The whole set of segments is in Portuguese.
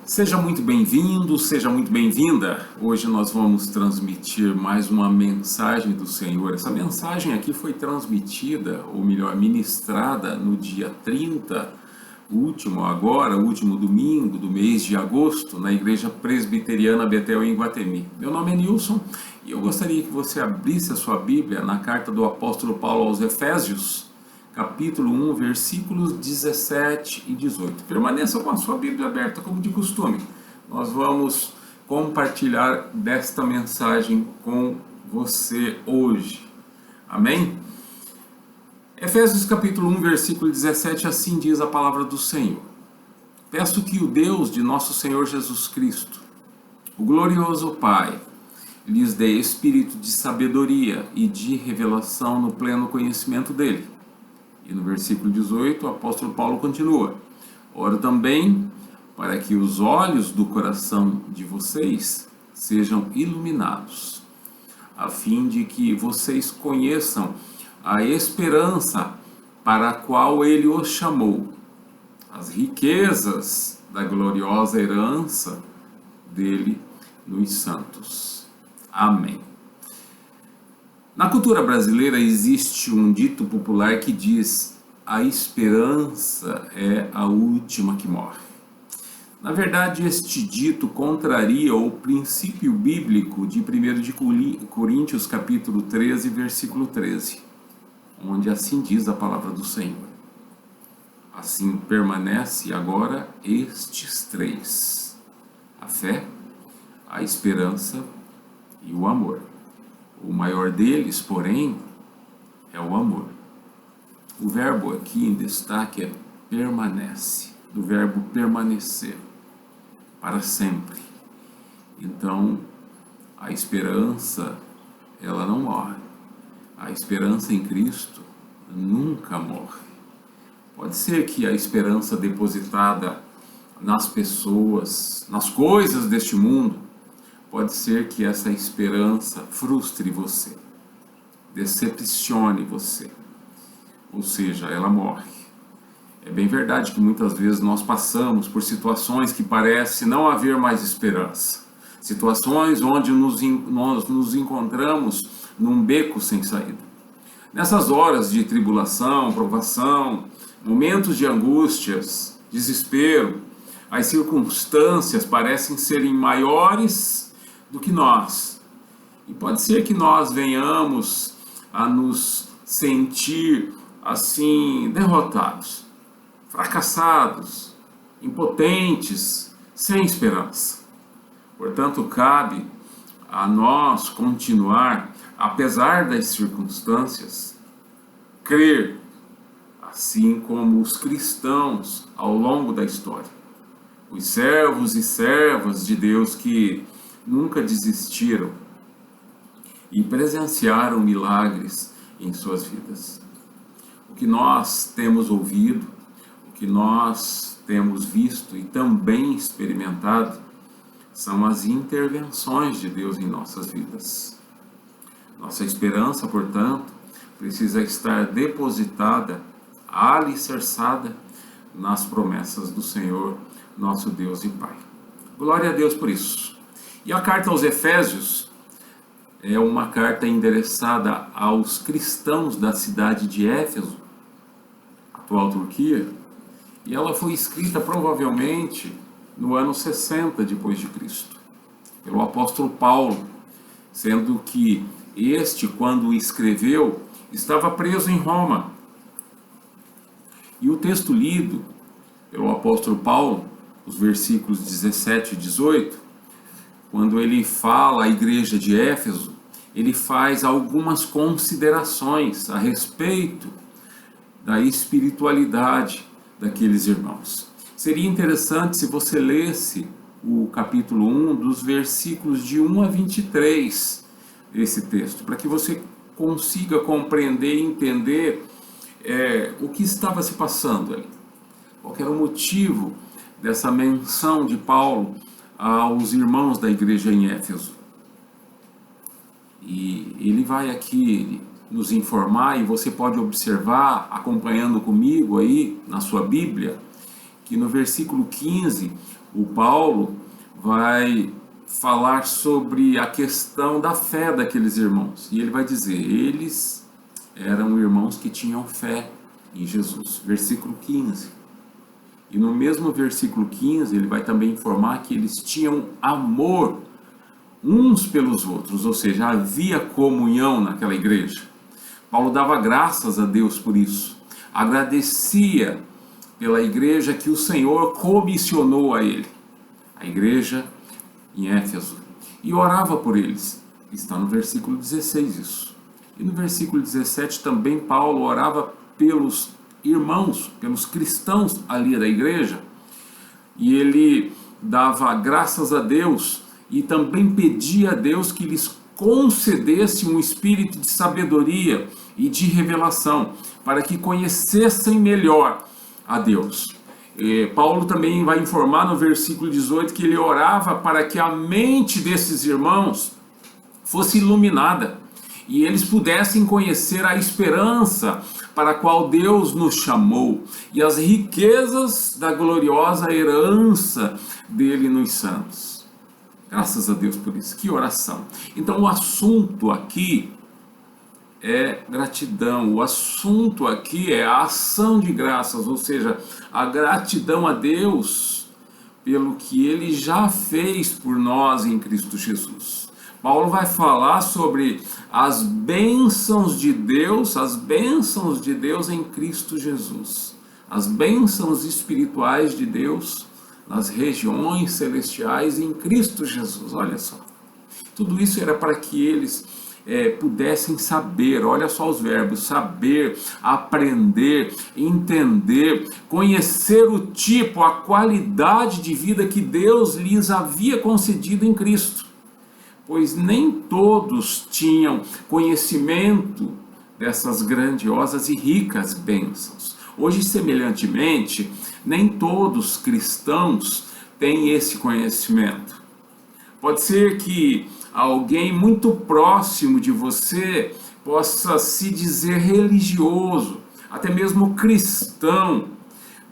Seja muito bem-vindo, seja muito bem-vinda. Hoje nós vamos transmitir mais uma mensagem do Senhor. Essa mensagem aqui foi transmitida, ou melhor, ministrada no dia 30, o último domingo do mês de agosto, na Igreja Presbiteriana Betel em Iguatemi. Meu nome é Nilson e eu gostaria que você abrisse a sua Bíblia na carta do apóstolo Paulo aos Efésios, capítulo 1, versículos 17 e 18. Permaneça com a sua Bíblia aberta, como de costume. Nós vamos compartilhar desta mensagem com você hoje. Amém? Efésios capítulo 1, versículo 17, assim diz a palavra do Senhor. Peço que o Deus de nosso Senhor Jesus Cristo, o glorioso Pai, lhes dê espírito de sabedoria e de revelação no pleno conhecimento dele. E no versículo 18, o apóstolo Paulo continua: oro também para que os olhos do coração de vocês sejam iluminados, a fim de que vocês conheçam a esperança para a qual ele os chamou, as riquezas da gloriosa herança dele nos santos. Amém. Na cultura brasileira existe um dito popular que diz: a esperança é a última que morre. Na verdade, este dito contraria o princípio bíblico de 1 de Coríntios capítulo 13, versículo 13, onde assim diz a palavra do Senhor: assim permanece agora estes três: a fé, a esperança e o amor. O maior deles, porém, é o amor. O verbo aqui em destaque é permanece, do verbo permanecer, para sempre. Então, a esperança, ela não morre. A esperança em Cristo nunca morre. Pode ser que a esperança depositada nas pessoas, nas coisas deste mundo, pode ser que essa esperança frustre você, decepcione você, ou seja, ela morre. É bem verdade que muitas vezes nós passamos por situações que parece não haver mais esperança, situações onde nós nos encontramos num beco sem saída. Nessas horas de tribulação, provação, momentos de angústias, desespero, as circunstâncias parecem serem maiores do que nós, e pode ser que nós venhamos a nos sentir assim derrotados, fracassados, impotentes, sem esperança. Portanto, cabe a nós continuar, apesar das circunstâncias, crer, assim como os cristãos ao longo da história, os servos e servas de Deus que nunca desistiram e presenciaram milagres em suas vidas. O que nós temos ouvido, o que nós temos visto e também experimentado são as intervenções de Deus em nossas vidas. Nossa esperança, portanto, precisa estar depositada, alicerçada nas promessas do Senhor, nosso Deus e Pai. Glória a Deus por isso. E a carta aos Efésios é uma carta endereçada aos cristãos da cidade de Éfeso, atual Turquia, e ela foi escrita provavelmente no ano 60 depois de Cristo, pelo apóstolo Paulo, sendo que este, quando escreveu, estava preso em Roma. E o texto lido pelo apóstolo Paulo, os versículos 17 e 18, quando ele fala à igreja de Éfeso, ele faz algumas considerações a respeito da espiritualidade daqueles irmãos. Seria interessante se você lesse o capítulo 1, dos versículos de 1 a 23, esse texto, para que você consiga compreender e entender o que estava se passando ali. Qual era o motivo dessa menção de Paulo aos irmãos da igreja em Éfeso. E ele vai aqui nos informar, e você pode observar, acompanhando comigo aí na sua Bíblia, que no versículo 15 o Paulo vai falar sobre a questão da fé daqueles irmãos. E ele vai dizer, eles eram irmãos que tinham fé em Jesus. Versículo 15. E no mesmo versículo 15 ele vai também informar que eles tinham amor uns pelos outros, ou seja, havia comunhão naquela igreja. Paulo dava graças a Deus por isso, agradecia pela igreja que o Senhor comissionou a ele, a igreja em Éfeso, e orava por eles. Está no versículo 16 isso. E no versículo 17 também Paulo orava pelos irmãos, pelos cristãos ali da igreja, e ele dava graças a Deus e também pedia a Deus que lhes concedesse um espírito de sabedoria e de revelação, para que conhecessem melhor a Deus. Paulo também vai informar no versículo 18 que ele orava para que a mente desses irmãos fosse iluminada e eles pudessem conhecer a esperança para a qual Deus nos chamou e as riquezas da gloriosa herança dele nos santos. Graças a Deus por isso. Que oração. Então o assunto aqui é gratidão. O assunto aqui é a ação de graças, ou seja, a gratidão a Deus pelo que Ele já fez por nós em Cristo Jesus. Paulo vai falar sobre as bênçãos de Deus em Cristo Jesus. As bênçãos espirituais de Deus nas regiões celestiais em Cristo Jesus. Olha só, tudo isso era para que eles pudessem saber, olha só os verbos, saber, aprender, entender, conhecer o tipo, a qualidade de vida que Deus lhes havia concedido em Cristo, pois nem todos tinham conhecimento dessas grandiosas e ricas bênçãos. Hoje, semelhantemente, nem todos cristãos têm esse conhecimento. Pode ser que alguém muito próximo de você possa se dizer religioso, até mesmo cristão,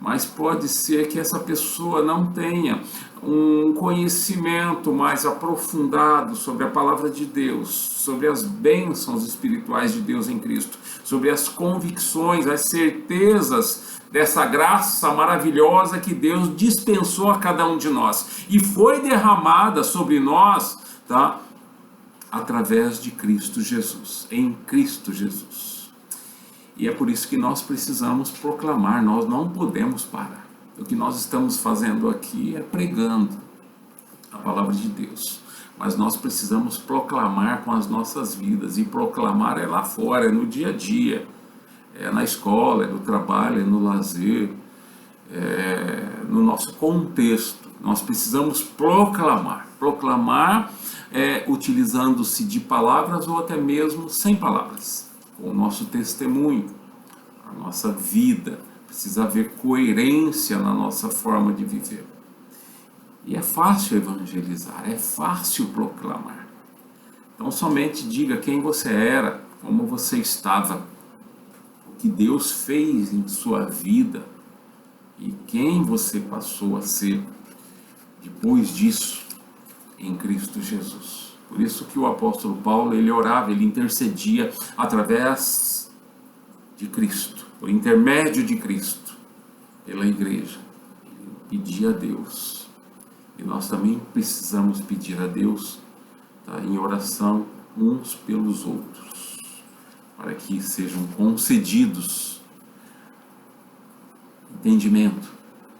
mas pode ser que essa pessoa não tenha um conhecimento mais aprofundado sobre a palavra de Deus, sobre as bênçãos espirituais de Deus em Cristo, sobre as convicções, as certezas dessa graça maravilhosa que Deus dispensou a cada um de nós e foi derramada sobre nós, tá? Através de Cristo Jesus, em Cristo Jesus. E é por isso que nós precisamos proclamar, nós não podemos parar. O que nós estamos fazendo aqui é pregando a palavra de Deus, mas nós precisamos proclamar com as nossas vidas, e proclamar é lá fora, é no dia a dia, é na escola, é no trabalho, é no lazer, no nosso contexto. Nós precisamos proclamar utilizando-se de palavras ou até mesmo sem palavras, com o nosso testemunho, a nossa vida. Precisa haver coerência na nossa forma de viver. E é fácil evangelizar, é fácil proclamar. Então somente diga quem você era, como você estava, o que Deus fez em sua vida e quem você passou a ser depois disso em Cristo Jesus. Por isso que o apóstolo Paulo, ele orava, ele intercedia através de Cristo, por intermédio de Cristo, pela igreja. Ele pedia a Deus. E nós também precisamos pedir a Deus, tá, em oração uns pelos outros, para que sejam concedidos entendimento,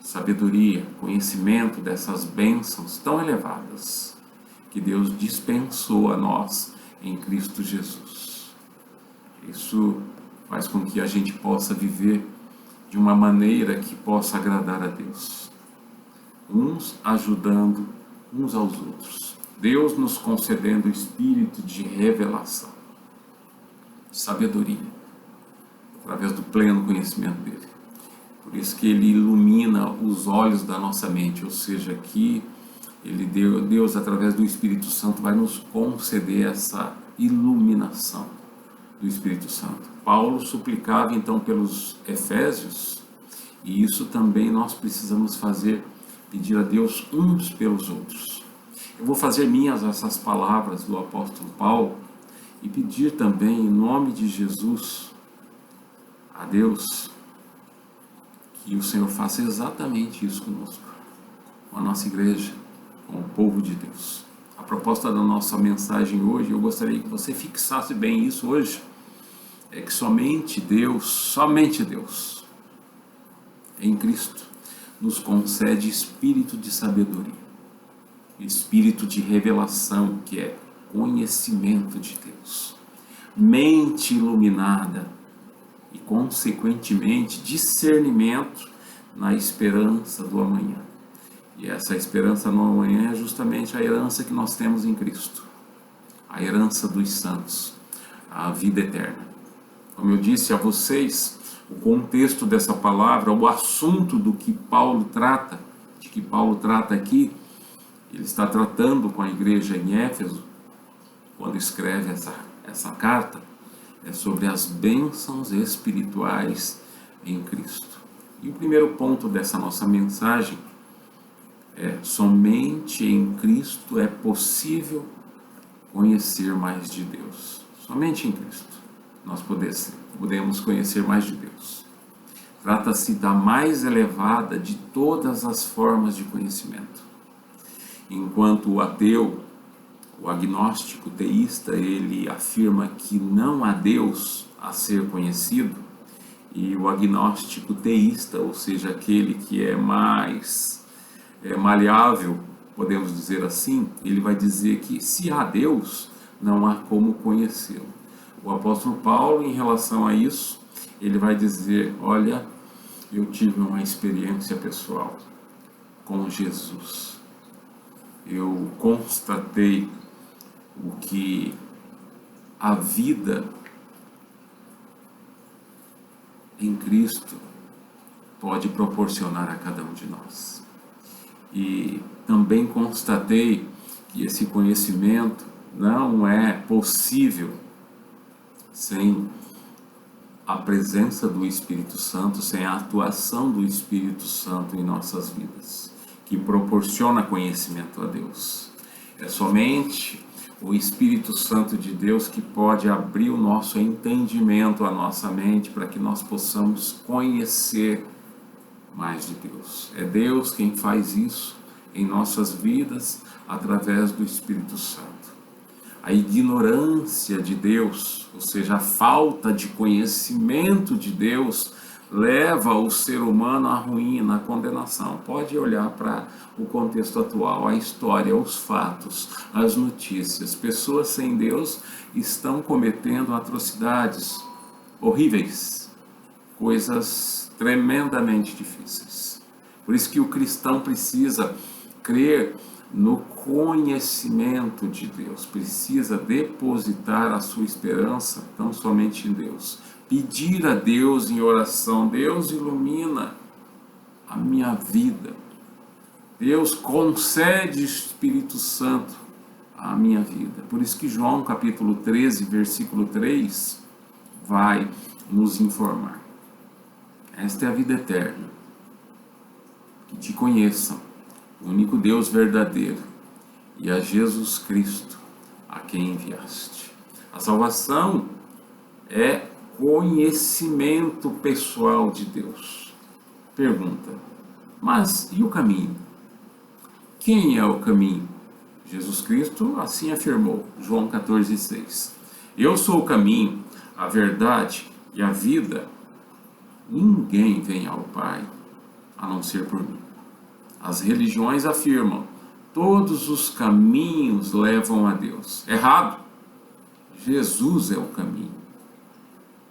sabedoria, conhecimento dessas bênçãos tão elevadas que Deus dispensou a nós em Cristo Jesus. Isso faz com que a gente possa viver de uma maneira que possa agradar a Deus, uns ajudando uns aos outros, Deus nos concedendo o espírito de revelação, sabedoria, através do pleno conhecimento dele. Por isso que ele ilumina os olhos da nossa mente, ou seja, que Deus, através do Espírito Santo, vai nos conceder essa iluminação do Espírito Santo. Paulo suplicava então pelos Efésios E isso também nós precisamos fazer, pedir a Deus uns pelos outros. Eu vou fazer minhas essas palavras do apóstolo Paulo e pedir também, em nome de Jesus, a Deus, que o Senhor faça exatamente isso conosco, com a nossa igreja, com o povo de Deus. A proposta da nossa mensagem hoje, eu gostaria que você fixasse bem isso hoje, é que somente Deus, em Cristo, nos concede espírito de sabedoria, espírito de revelação, que é conhecimento de Deus, mente iluminada e, consequentemente, discernimento na esperança do amanhã. E essa esperança no amanhã é justamente a herança que nós temos em Cristo, a herança dos santos, a vida eterna. Como eu disse a vocês, o contexto dessa palavra, o assunto do que Paulo trata, de que Paulo trata aqui, ele está tratando com a igreja em Éfeso, quando escreve essa carta, é sobre as bênçãos espirituais em Cristo. E o primeiro ponto dessa nossa mensagem é: somente em Cristo é possível conhecer mais de Deus. Somente em Cristo nós podemos conhecer mais de Deus. Trata-se da mais elevada de todas as formas de conhecimento. Enquanto o ateu, o agnóstico, o teísta, ele afirma que não há Deus a ser conhecido, e o agnóstico teísta, ou seja, aquele que é mais maleável, podemos dizer assim, ele vai dizer que se há Deus, não há como conhecê-lo. O apóstolo Paulo, em relação a isso, ele vai dizer: olha, eu tive uma experiência pessoal com Jesus. Eu constatei o que a vida em Cristo pode proporcionar a cada um de nós. E também constatei que esse conhecimento não é possível sem a presença do Espírito Santo, sem a atuação do Espírito Santo em nossas vidas, que proporciona conhecimento a Deus. É somente o Espírito Santo de Deus que pode abrir o nosso entendimento, a nossa mente, para que nós possamos conhecer mais de Deus. É Deus quem faz isso em nossas vidas através do Espírito Santo. A ignorância de Deus, ou seja, a falta de conhecimento de Deus, leva o ser humano à ruína, à condenação. Pode olhar para o contexto atual, a história, os fatos, as notícias. Pessoas sem Deus estão cometendo atrocidades horríveis, coisas tremendamente difíceis. Por isso que o cristão precisa crer no conhecimento de Deus, precisa depositar a sua esperança tão somente em Deus, pedir a Deus em oração: Deus, ilumina a minha vida, Deus, concede Espírito Santo à minha vida. Por isso que João capítulo 13, versículo 3 vai nos informar: esta é a vida eterna, que te conheçam, o único Deus verdadeiro, e a Jesus Cristo, a quem enviaste. A salvação é conhecimento pessoal de Deus. Pergunta: mas e o caminho? Quem é o caminho? Jesus Cristo assim afirmou, João 14,6. Eu sou o caminho, a verdade e a vida. Ninguém vem ao Pai a não ser por mim. As religiões afirmam: todos os caminhos levam a Deus. Errado. Jesus é o caminho.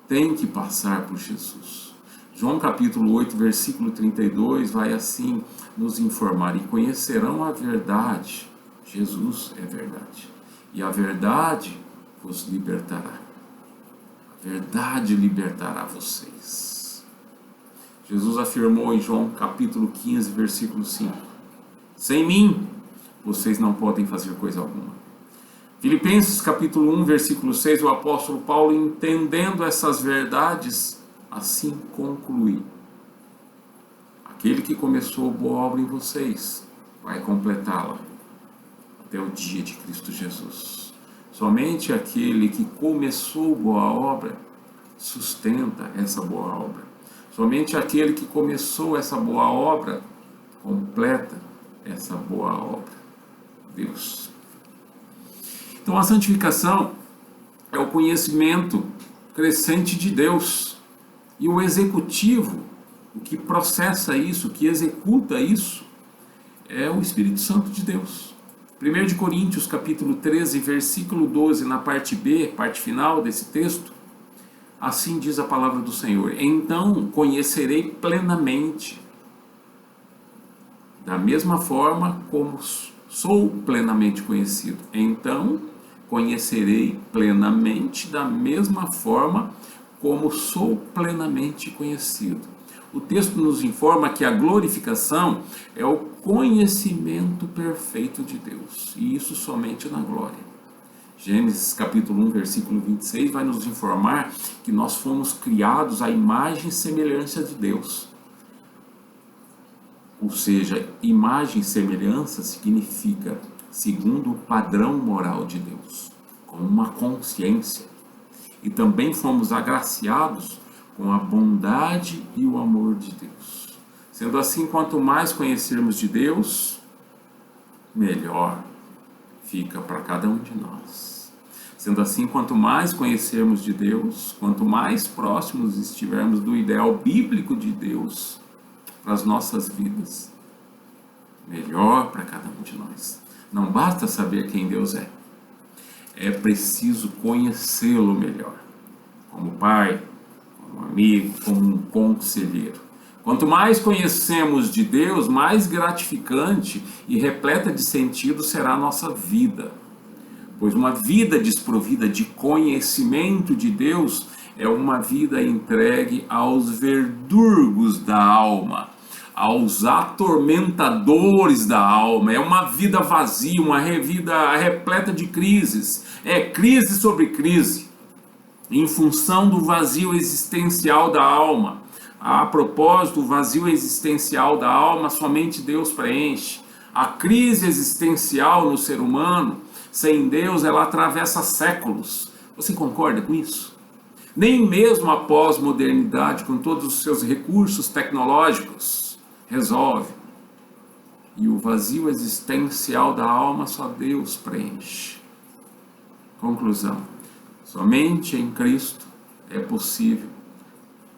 Tem que passar por Jesus. João capítulo 8, versículo 32 vai assim nos informar: e conhecerão a verdade. Jesus é verdade. E a verdade vos libertará. A verdade libertará vocês. Jesus afirmou em João capítulo 15, versículo 5: sem mim, vocês não podem fazer coisa alguma. Filipenses capítulo 1, versículo 6, o apóstolo Paulo, entendendo essas verdades, assim conclui: aquele que começou a boa obra em vocês vai completá-la até o dia de Cristo Jesus. Somente aquele que começou boa obra sustenta essa boa obra. Somente aquele que começou essa boa obra completa essa boa obra. Deus. Então a santificação é o conhecimento crescente de Deus, e o executivo, o que processa isso, o que executa isso, é o Espírito Santo de Deus. 1 de Coríntios capítulo 13, versículo 12, na parte B, parte final desse texto, assim diz a palavra do Senhor: então conhecerei plenamente, da mesma forma como sou plenamente conhecido. Então conhecerei plenamente da mesma forma como sou plenamente conhecido. O texto nos informa que a glorificação é o conhecimento perfeito de Deus, e isso somente na glória. Gênesis capítulo 1, versículo 26 vai nos informar que nós fomos criados à imagem e semelhança de Deus. Ou seja, imagem e semelhança significa segundo o padrão moral de Deus, com uma consciência. E também fomos agraciados com a bondade e o amor de Deus. Sendo assim, quanto mais conhecermos de Deus, melhor fica para cada um de nós. Sendo assim, quanto mais conhecermos de Deus, quanto mais próximos estivermos do ideal bíblico de Deus para as nossas vidas, melhor para cada um de nós. Não basta saber quem Deus é preciso conhecê-lo melhor, como pai, como amigo, como um conselheiro. Quanto mais conhecemos de Deus, mais gratificante e repleta de sentido será a nossa vida. Pois uma vida desprovida de conhecimento de Deus é uma vida entregue aos verdurgos da alma, aos atormentadores da alma. É uma vida vazia, uma vida repleta de crises. É crise sobre crise, em função do vazio existencial da alma. A propósito, o vazio existencial da alma somente Deus preenche. A crise existencial no ser humano, sem Deus, ela atravessa séculos. Você concorda com isso? Nem mesmo a pós-modernidade, com todos os seus recursos tecnológicos, resolve. E o vazio existencial da alma só Deus preenche. Conclusão: somente em Cristo é possível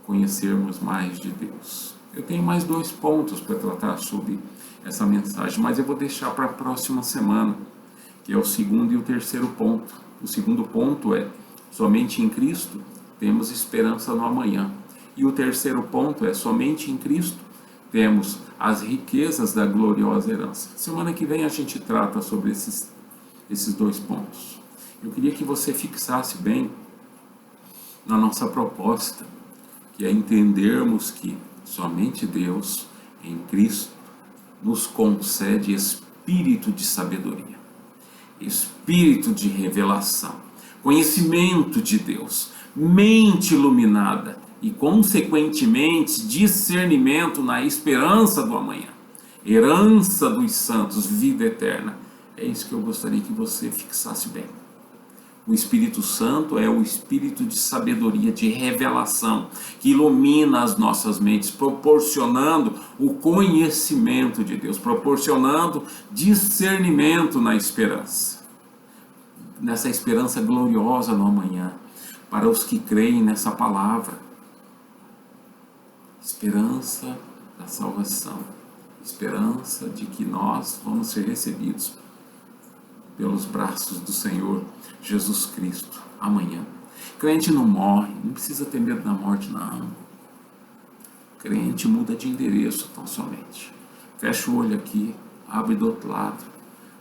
conhecermos mais de Deus. Eu tenho mais 2 pontos para tratar sobre essa mensagem, mas eu vou deixar para a próxima semana, que é o segundo e o terceiro ponto. O segundo ponto é: somente em Cristo temos esperança no amanhã. E o terceiro ponto é: somente em Cristo temos as riquezas da gloriosa herança. Semana que vem a gente trata sobre esses 2 pontos. Eu queria que você fixasse bem na nossa proposta, que é entendermos que somente Deus, em Cristo, nos concede espírito de sabedoria, espírito de revelação, conhecimento de Deus, mente iluminada e, consequentemente, discernimento na esperança do amanhã, herança dos santos, vida eterna. É isso que eu gostaria que você fixasse bem. O Espírito Santo é o espírito de sabedoria, de revelação, que ilumina as nossas mentes, proporcionando o conhecimento de Deus, proporcionando discernimento na esperança, nessa esperança gloriosa no amanhã, para os que creem nessa palavra. Esperança da salvação, esperança de que nós vamos ser recebidos pelos braços do Senhor Jesus Cristo amanhã. Crente não morre, não precisa ter medo da morte, não. Crente muda de endereço tão somente. Fecha o olho aqui, abre do outro lado,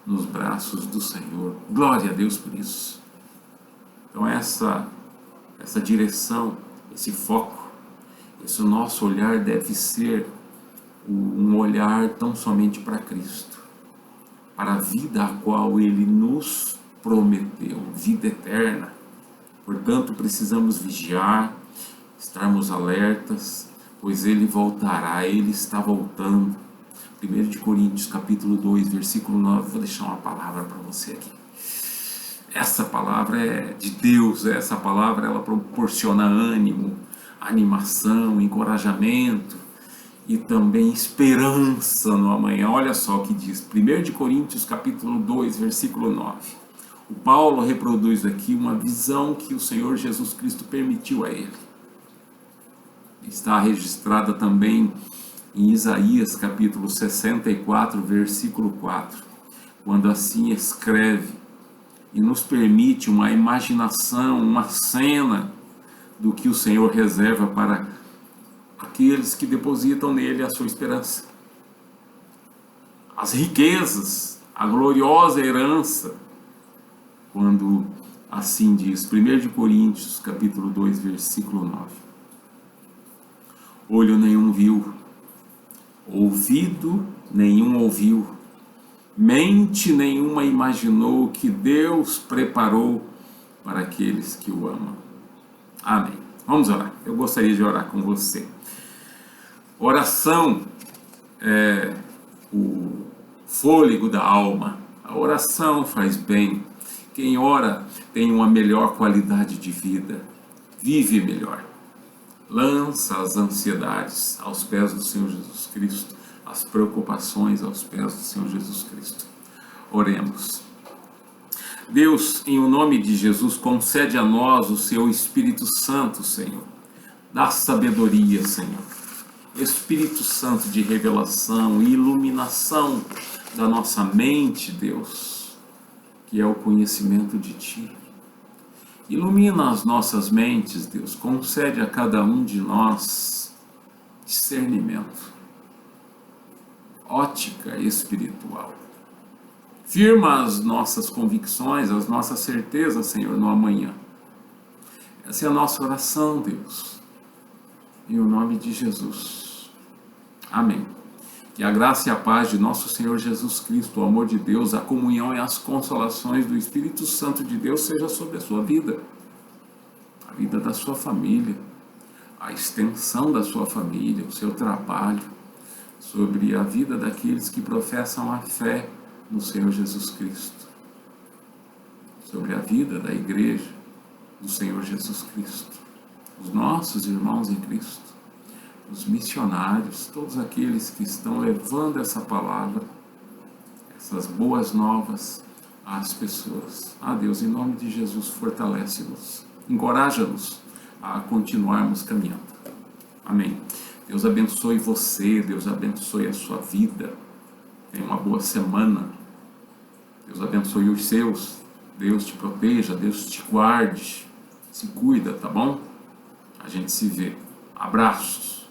nos braços do Senhor. Glória a Deus por isso. Então essa direção, esse foco, esse nosso olhar deve ser um olhar tão somente para Cristo, para a vida a qual Ele nos prometeu, vida eterna. Portanto, precisamos vigiar, estarmos alertas, pois ele voltará, ele está voltando. 1 de Coríntios, capítulo 2, versículo 9, vou deixar uma palavra para você aqui. Essa palavra é de Deus, essa palavra ela proporciona ânimo, animação, encorajamento e também esperança no amanhã. Olha só o que diz, 1 de Coríntios, capítulo 2, versículo 9. O Paulo reproduz aqui uma visão que o Senhor Jesus Cristo permitiu a ele. Está registrada também em Isaías capítulo 64, versículo 4, quando assim escreve e nos permite uma imaginação, uma cena do que o Senhor reserva para aqueles que depositam nele a sua esperança. As riquezas, a gloriosa herança, quando assim diz, 1 de Coríntios capítulo 2, versículo 9. Olho nenhum viu, ouvido nenhum ouviu, mente nenhuma imaginou que Deus preparou para aqueles que o amam. Amém. Vamos orar. Eu gostaria de orar com você. Oração é o fôlego da alma. A oração faz bem. Quem ora tem uma melhor qualidade de vida, vive melhor. Lança as ansiedades aos pés do Senhor Jesus Cristo, as preocupações aos pés do Senhor Jesus Cristo. Oremos. Deus, em o nome de Jesus, concede a nós o seu Espírito Santo, Senhor. Dá sabedoria, Senhor. Espírito Santo de revelação e iluminação da nossa mente, Deus, que é o conhecimento de Ti. Ilumina as nossas mentes, Deus, concede a cada um de nós discernimento, ótica espiritual. Firma as nossas convicções, as nossas certezas, Senhor, no amanhã. Essa é a nossa oração, Deus, em o nome de Jesus. Amém. Que a graça e a paz de nosso Senhor Jesus Cristo, o amor de Deus, a comunhão e as consolações do Espírito Santo de Deus seja sobre a sua vida, a vida da sua família, a extensão da sua família, o seu trabalho, sobre a vida daqueles que professam a fé no Senhor Jesus Cristo, sobre a vida da igreja do Senhor Jesus Cristo, os nossos irmãos em Cristo, os missionários, todos aqueles que estão levando essa palavra, essas boas novas às pessoas. Deus, em nome de Jesus, fortalece-nos, encoraja-nos a continuarmos caminhando. Amém. Deus abençoe você, Deus abençoe a sua vida. Tenha uma boa semana. Deus abençoe os seus. Deus te proteja, Deus te guarde. Se cuida, tá bom? A gente se vê. Abraços.